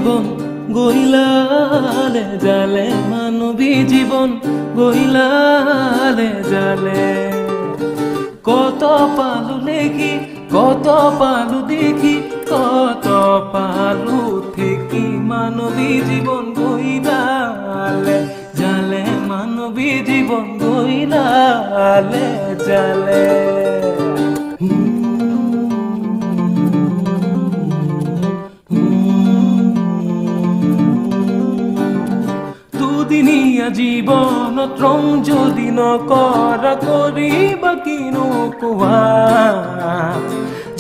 জীবন গইলালে জালে মানবী জীবন গইলালে জালে কত পালু দেখি কত পালু দেখি কত পালু থেকে মানবী জীবন গইলালে জালে মানবী জীবন গইলালে জালে দুদিনীয়া জীৱনত ৰং যদি নকৰা কৰিবা কিনো কোৱা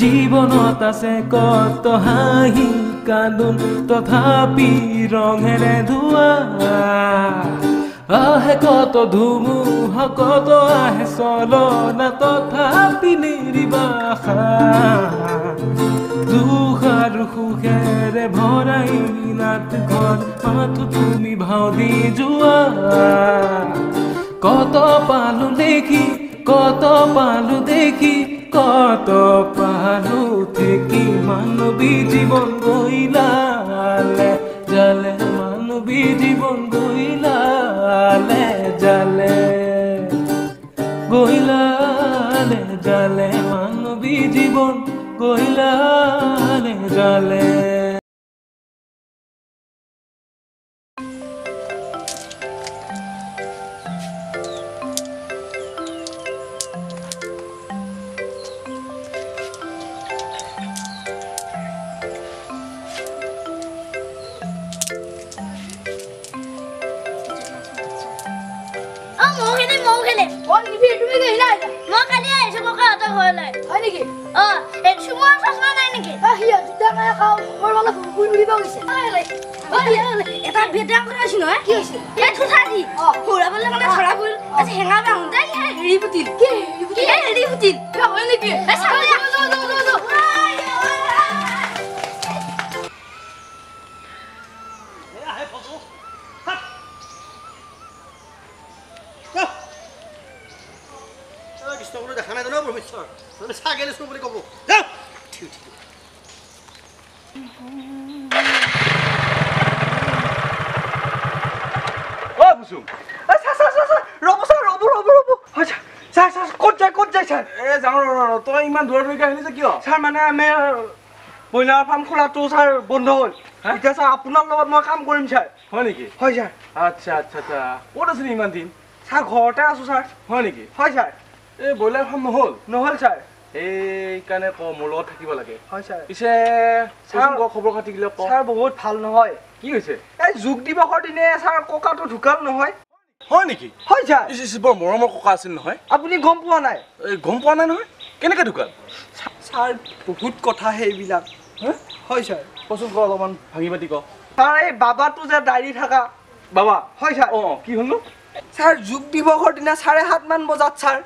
জীৱনত আছে কত হাঁহি কান্দোন তথাপি ৰঙেৰে ধোৱা আহে কত ধুমুহা কত আহে চলনা তথাপি নিৰ্বাসা দুখ আৰু সুখেৰে ভৰাই নাট ঘৰ মাথো তুমি ভাও দি যোৱা কত পালো দেখি কত পালো দেখি কত পালো থেকে মানবী জীবন গইলালে জালে মানবী জীবন গইলালে জালে গইলালে জালে মানবী জীবন গইলালে জালে এটা বেটাং কৰা আছিল নহয় কি হৈছে এই থুঠাদি ফুৰাবলে মানে ধৰা ফুল আজি হেঙা বাহুতে হেৰি ফুটিল কি হেৰি ফুটিল কিবা হয় নেকি এই চালে যা আহে ফটো কৃষ্ণগুৰু দেখা নাই জানো পৰমেশ্বৰ মানে ছাগেলে চুৰ বুলি ক'ব ঠিক ঠিক বুঝুম রব স্যার রব রব রব আচ্ছা স্যার স্যার কোট যাই স্যার এ যাও তই ইমান দূৰ দূৰকৈ আহিলি যে কিয় স্যাৰ মানে আমি ব্ৰইলাৰ ফাৰ্ম খোলাটো স্যাৰ বন্ধ হ'ল এতিয়া স্যাৰ আপোনাৰ লগত মই কাম কৰিম স্যাৰ হয় নেকি হয় স্যাৰ আচ্ছা আচ্ছা আচ্ছা ক'ত আছিল ইমান দিন স্যাৰ ঘৰতে আছো স্যাৰ হয় নেকি হয় স্যাৰ এই ব্ৰইলাৰ ফাৰ্ম নহ'ল স্যাৰ এইকাৰণে মোৰ লগত থাকিব লাগে হয় স্যাৰ পিছে স্যাৰ খবৰ খাতি গিলা স্যাৰ বহুত ভাল নহয় কি হৈছে এই যোগ দিৱসৰ দিনে স্যাৰ ককাটো ঢুকাল নহয় হয় নেকি হয় স্যাৰ বৰ মৰমৰ ককা আছিল নহয় আপুনি গম পোৱা নাই গম পোৱা নাই নহয় কেনেকৈ ঢুকাল স্যার বহুত কথা সেইবিলাক হয় স্যার কচোন ক অলপমান ভাঙি পাতি ক স্যার এই বাবাটো যে দাড়ি থাকা বাবা হয় স্যার কি হ'লনো স্যার যোগ দিৱসৰ দিনা 7:30 মান বজাত স্যাৰ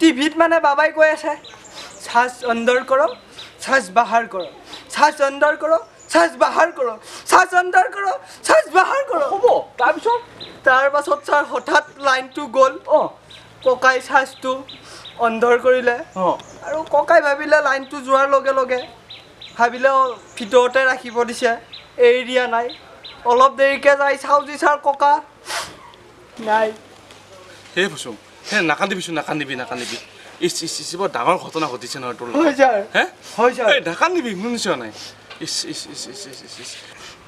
টিভিত মানে বাবাই কৈ আছে শ্বাস অন্দৰ কৰক শ্বাস বাহাৰ কৰক শ্বাস অন্দৰ কৰক শ্বাস বাহাৰ কৰক শ্বাস অন্দৰ কৰক শ্বাস বাহাৰ কৰক হ'ব তাৰপাছত স্যাৰ হঠাৎ লাইনটো গ'ল ককাই শ্বাসটো অন্দৰ কৰিলে আৰু ককাই ভাবিলে লাইনটো যোৱাৰ লগে লগে ভাবিলে ভিতৰতে ৰাখিব দিছে এৰি দিয়া নাই অলপ দেৰিকৈ যাই চাওঁ যি স্যাৰ ককা নাই হে ফুচুম হে নাকান্দিবি ইস বৰ ডাঙৰ ঘটনা ঘটিছে নহয় তোৰ হয় স্যাৰ হয় স্যাৰ এই নাকান্দিবি শুনিছ নাই ইস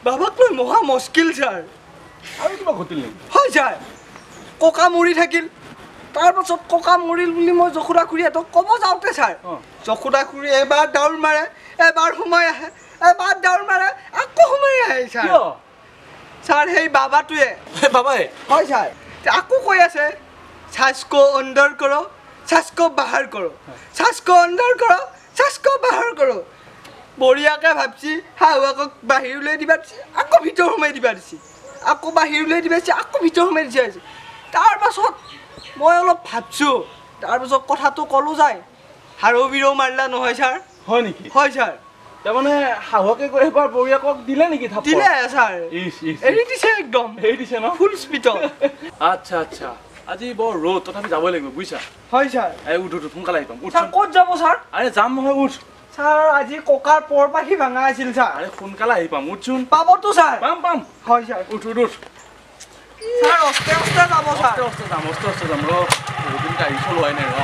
বাবাক লৈ মহা মুশকিল স্যাৰ আৰু কিবা ঘটিল নেকি হয় স্যাৰ ককা মৰি থাকিল তাৰপাছত ককা মৰিল বুলি মই যখুৰা খুৰীহঁতক ক'ব যাওঁতে স্যাৰ যখুৰা খুৰী এবাৰ দাউৰ মাৰে এবাৰ সোমাই আহে এবাৰ দাউৰ মাৰে আকৌ সোমাই আহে স্যাৰ স্যাৰ সেই বাবাটোৱে বাবাই হয় স্যাৰ আকৌ কৈ আছে শ্বাস को अंदर करो শ্বাস को बाहर करो শ্বাস को अंदर करो শ্বাস को बाहर करो বঢ়িয়াকৈ ভাবছি হাৱাকক বাহিৰ উলাই দিবা আকৌ ভিতৰ সোমাই দিবা দিছি আকৌ বাহিৰ উলাই দিবা আকৌ ভিতৰ সোমাই দিছে তাৰপাছত মই অলপ ভাবছো তাৰপাছত কথাটো কলো যায় হাৰবিৰো মাৰলা নহয় স্যাৰ হয় নেকি হয় স্যাৰ তাৰমানে হাৱাকে গৈ এবাৰ বঢ়িয়াকক দিলে নেকি থাপ দিলে স্যাৰ এৰি দিছে একদম এৰি দিছে ন ফুল স্পিডত আচ্ছা আচ্ছা আজি বৰ ৰ'দ তথাপি যাবই লাগিব বুইছা হয় স্যাৰ এই উঠ সোনকালে আহিম উঠ স্যাৰ ক'ত যাব স্যাৰ আৰে যাম নহয় উঠ ছাৰ আজি ককাৰ পৰ পাখি ভাঙা আছিল ছাৰ আৰে সোনকালে আহি পাম উঠচোন পাবতো ছাৰ পাম পাম হয় ছাৰ উঠ উঠ উঠ ছাৰ অস্তে অস্তে যাব ছাৰ অস্তে যাম ৰ বহুত দিন গাড়ী চলোৱাই নাই ৰ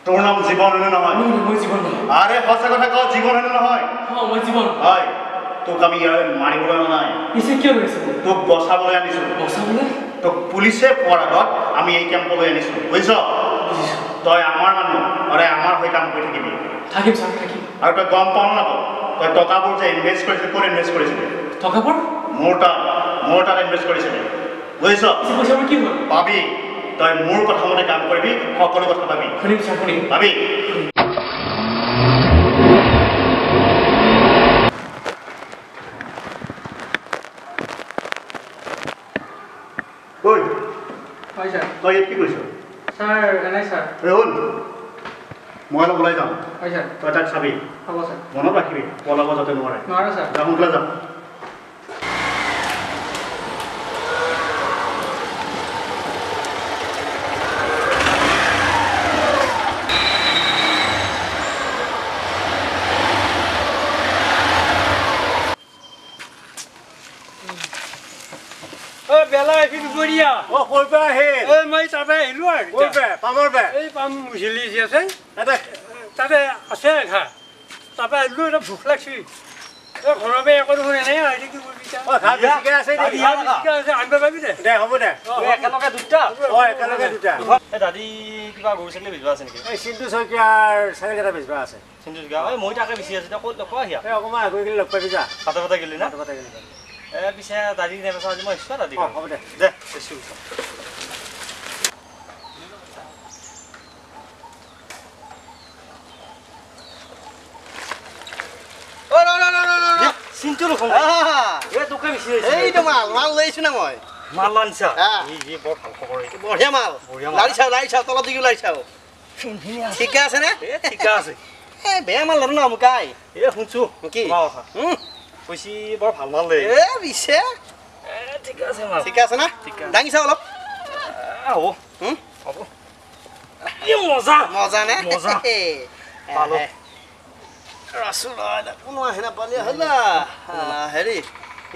তোৰ নাম জীৱন হয়নে নহয় মই জীৱন নহয় আৰে সঁচা কথা কওঁ জীৱন হয়নে নহয় মই জীৱন হয় তোক আমি ইয়ালৈ মাৰিবলৈ অনা নাই পিছে কিয় কৰিছে তোক বচাবলৈ আনিছোঁ বচাবলৈ তোক পুলিচে পোৱাৰ আগত আমি এই কেম্পলৈ আনিছোঁ বুজিছ তই আমাৰ মানুহ আৰে আমাৰ হৈ কাম কৰি থাকিবি থাকিম ছাৰ থাকিম আৰু তই গম পাওঁ নাপাওঁ তই টকাবোৰ যে ইনভেষ্ট কৰিছিলি ক'ত ইনভেষ্ট কৰিছিলি টকাবোৰ মোৰ তাত ইনভেষ্ট কৰিছিলি বুজিছ পইচাবোৰ কি হ'ল পাবি তই মোৰ কথা মতে কাম কৰিবি সকলো কথা পাবি শুনিম ছাৰ শুনিম পাবি ঐ হয় ছাৰ তই ইয়াত কি কৰিছ ছাৰ এনে ছাৰ শুন মই অলপ ওলাই যাওঁ হয় ছাৰ তই তাক চাবি হ'ব ছাৰ মনত ৰাখিবি পলাব যাতে নোৱাৰে নোৱাৰো ছাৰ যা সোনকালে যা বেলা এখিনি বঢ়িয়া ক'ৰ পৰা আহিল মই তাতে আহিলো আৰু ক'ৰ পৰা পামৰ পৰা এই পাম মুচিলি যি আছে এটা তাতে আছে ঘা তাতে আহিলো এটা ভোক লাগছি এই ঘৰৰ পৰা একো দেখোন এনেই আহি কি কৰিবি ভাত বেছিকৈ আছে নেকি আনিব পাবি দে দে হ'ব দে একেলগে দুটা একেলগে দুটা এই দাদী কিবা গৰু ছাগলী বেচিব আছে নেকি এই চিন্তু শইকীয়াৰ চাইকেলকেইটা বেচিব আছে চিন্তু এই মই তাকে বেচি আছোঁ এতিয়া ক'ত কোৱা সিয়া এই অকণমান গৈ কিনে লগ পাবি যা পাতে গেলি না কথা গ'লি পিছে দাদী নেবেচা আজি মই ইচ্ছা দাদী হ'ব দে দে বেছি চিন্তু এইটো মাল লৈছো না মই মাল আনিছা হ্যাঁ। বৰ ভাল খবৰ বঢ়িয়া মাল লাৰি চাও তলত দিও লাৰি চাও ঠিকে আছে নে ঠিকে আছে বেয়া মাল ধৰো না মুকাই শুনছো কি তোমাৰ কথা কৈছি বৰ ভাল মাল দেই পিছে ঠিকে আছে মাল ঠিকে আছে না দাঙি চাও অলপ হ'ব মজা মজা নে মজা। পালো। কোনো আহে নাপালে হ'ল হেৰি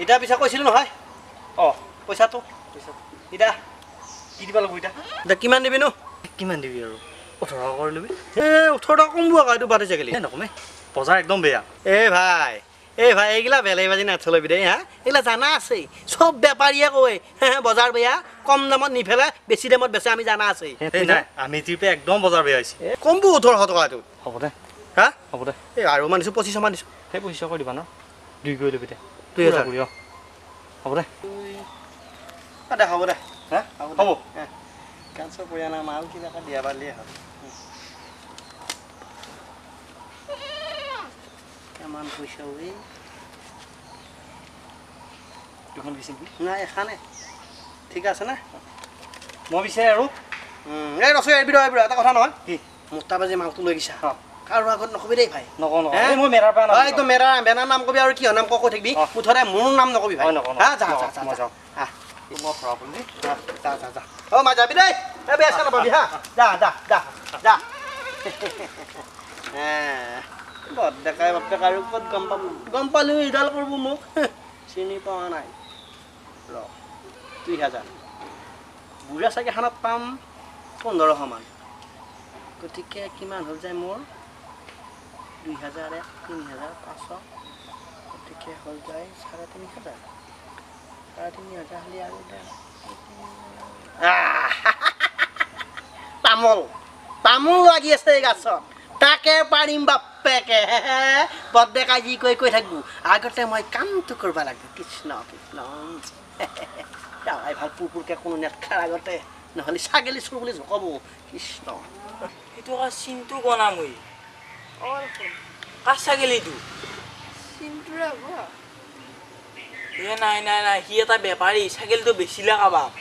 এতিয়া পিছে কৈছিলো নহয় পইচাটো এতিয়া কি দিবা লাগিব এতিয়া কিমান দিবিনো কিমান দিবি আৰু 18 কৰি ল'বি 18 টকা কম বোৱা এইটো বাটে চাগিলি নকমে বজাৰ একদম বেয়া ভাই এইগিলা বেলেগ বাজি নাথলবি দেই হা এইগিলা জানা আছে চব বেপাৰীয়ে কয় বজাৰ বেয়া কম দামত নিফেলে বেছি দামত বেচে আমি জানা আছে নাই আমি ত্ৰিপে একদম বজাৰ বেয়া হৈছে কমবো 1800 টকা এইটো হ'ব দে হা হ'ব দে আৰু মানিছো 25 মান দিছো সেই 25 কৰি দিবা ন 2 কৰি ল'বি দে 2000 হ'ব দে হ'ব দে হা হ'ব কেঞ্চেল কৰি আনা মাল কিবা এটা দিয়া বালিয়ে হ'ল কেমান পইচা ঐ দুখন বেছি নাই এখানে ঠিক আছে না মই বিচাৰে আৰু এই ৰচো এইবিধ এটা কথা নহয় কি মোটা বাজি মালটো লৈ গৈছা কাৰো আগত নকবি দেই ভাই নকওঁ মই মেৰাৰ পৰা এইটো মেৰাৰ নাম কবি আৰু কিহৰ নাম কৈ থাকিবি মুঠতে মোৰ নাম নকবি ভাই হা যা মই যাওঁ মই ভৰা বুলি যা মা যাবি দেই বেয়া চেষ্টা নকৰিবি হা যা বদ্দেকাই আৰু ক'ত গম পালো ইডাল কৰিব মোক চিনি পোৱা নাই ৰ 2000 বুঢ়া চাগে খানাত পাম 1500 মান গতিকে কিমান হ'ল যায় মোৰ 2000 3500 গতিকে হ'ল যায় 3500 হ'লে আৰু তামোল লাগি আছে এই গাছত তাকে পাৰিম বাপেকে বদ্দেকাই যি কৈ থাকবো আগতে মই কামটো কৰিব লাগিব কৃষ্ণ দাৱাই ভাল পুৰপুৰকে কোনো নেটখাৰ আগতে নহ'লে ছাগলী চুৰ বুলি জোকাব Krishna itu kan Sintu kok namui. Oh, kasagil itu. Sintu lah gua. Ya nah, hiya ta bepari, sagil tu besila kabab.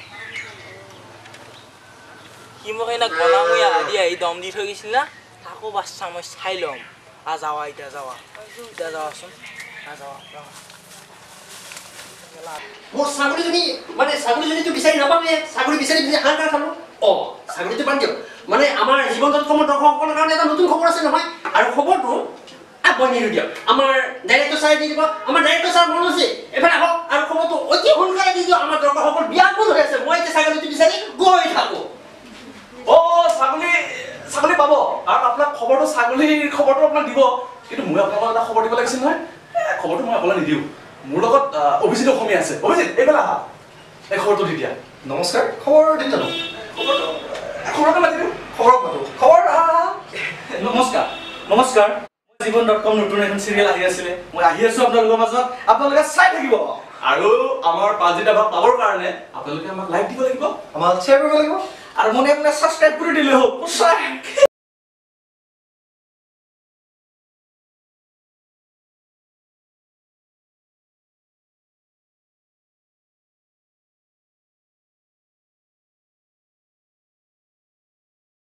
Himo kaya nagwala ya, dia idom di thoi gisil na. Ako basta mo sailom. Azawa ita zawa sun. Azawa. Mo saguli juni tu bisa ni apa me? Saguli bisa ni hanger kamu? ছাগলীটো বাদ দিয়ক মানে আমাৰ জীৱন.com দৰ্শকসকলৰ কাৰণে এটা নতুন খবৰ আছে নহয় আৰু খবৰটো মই নিদিওঁ দিয়ক আমাৰ ডাইৰেক্টৰ ছাৰে দি দিব আমাৰ ডাইৰেক্টৰ ছাৰ মন আছে এফালে আহক আৰু খবৰটো অতি সোনকালে দি দিয়ক আমাৰ দৰ্শকসকল ব্যাকুল হৈ আছে মই এতিয়া ছাগলীটো বিচাৰি গৈ থাকোঁ ছাগলী পাব আৰু আপোনাক খবৰটো ছাগলীৰ খবৰটো আপোনাক দিব কিন্তু মই আপোনালোকক এটা খবৰ দিব লাগিছিল নহয় খবৰটো মই আপোনাক নিদিওঁ মোৰ লগত অভিজিত অসমীয়া আছে অভিজিত এইফালে আহা এই খবৰটো দি দিয়া নমস্কাৰ খবৰ দি জানো খবৰটো মাতি দিওঁ খবৰ নমস্কাৰ নমস্কাৰ জীৱন.com নতুন এখন চিৰিয়েল আহি আছিলে মই আহি আছো আপোনালোকৰ মাজত আপোনালোকে চাই থাকিব আৰু আমাৰ পাঁচদিন ভাগ পাবৰ কাৰণে আপোনালোকে আমাক লাইক দিব লাগিব আমাক শ্বেয়াৰ কৰিব লাগিব আৰু মনে মনে ছাবস্ক্ৰাইব কৰি দিলে হ'ব